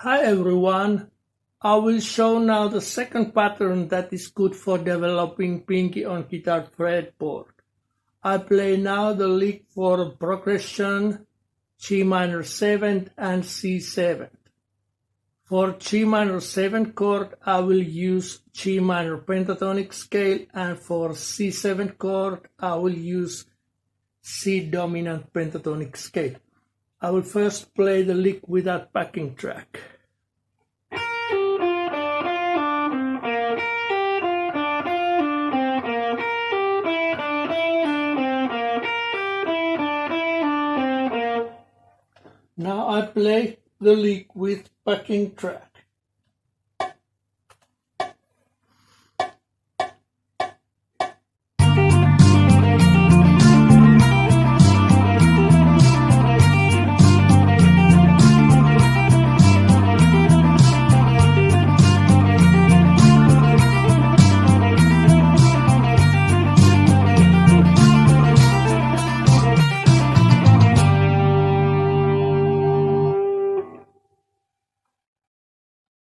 Hi everyone, I will show now the second pattern that is good for developing pinky on guitar fretboard. I play now the lick for progression G minor 7 and C7. For G minor 7 chord I will use G minor pentatonic scale, and for C7 chord I will use C dominant pentatonic scale. I will first play the lick without backing track. Now I play the lick with backing track.